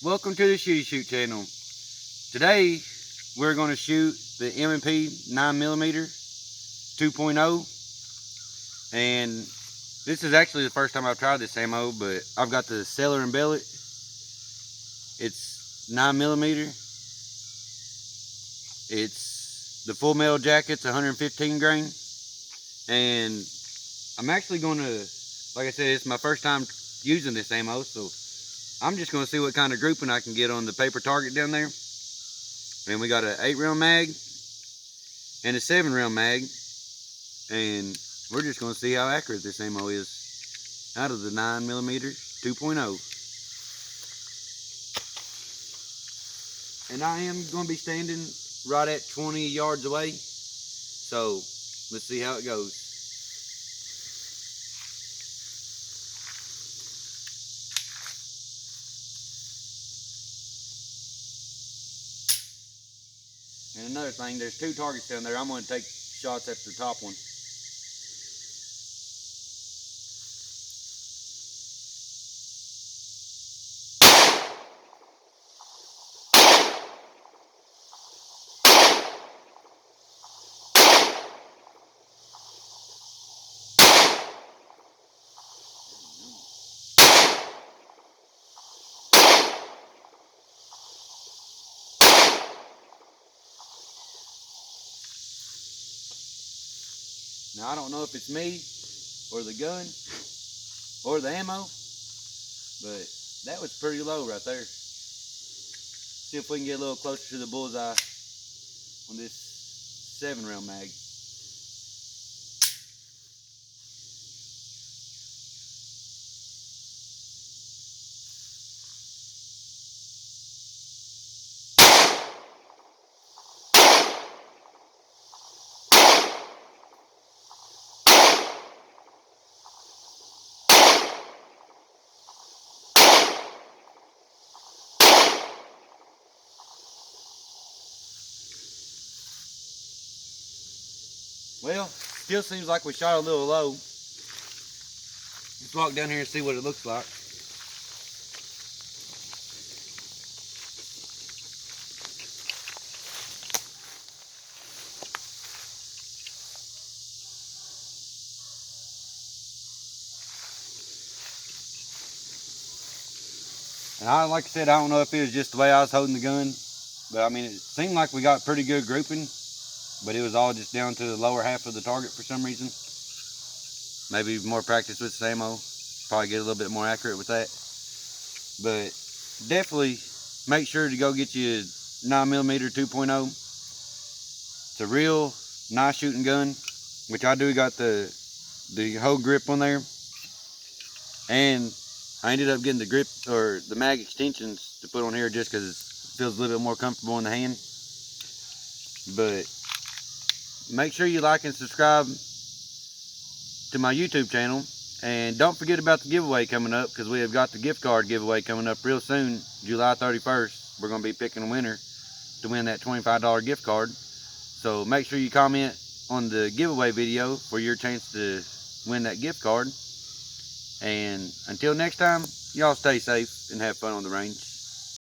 Welcome to the Shooty Shoot channel. Today we're going to shoot the M&P 9mm 2.0, and this is actually the first time I've tried this ammo, but I've got the Sellier Bellot. It's 9mm. It's the full metal jacket's 115 grain, and I'm actually going to, like I said, it's my first time using this ammo, so I'm just going to see what kind of grouping I can get on the paper target down there. And we got an 8-round mag and a 7-round mag, and we're just going to see how accurate this ammo is out of the 9mm 2.0. And I am going to be standing right at 20 yards away, so let's see how it goes. And another thing, there's 2 targets down there. I'm going to take shots at the top one. Now, I don't know if it's me or the gun or the ammo, but that was pretty low right there. See if we can get a little closer to the bullseye on this 7-round mag. Well, still seems like we shot a little low. Let's walk down here and see what it looks like. And like I said, I don't know if it was just the way I was holding the gun, but I mean, it seemed like we got pretty good grouping, but it was all just down to the lower half of the target for some reason. Maybe more practice with this ammo, probably get a little bit more accurate with that. But definitely make sure to go get you a 9mm 2.0. It's a real nice shooting gun, which I do got the whole grip on there. And I ended up getting the grip or the mag extensions to put on here just because it feels a little bit more comfortable in the hand. But make sure you like and subscribe to my YouTube channel, and don't forget about the giveaway coming up, because we have got the gift card giveaway coming up real soon, July 31st. We're going to be picking a winner to win that $25 gift card. So make sure you comment on the giveaway video for your chance to win that gift card. And until next time, y'all stay safe and have fun on the range.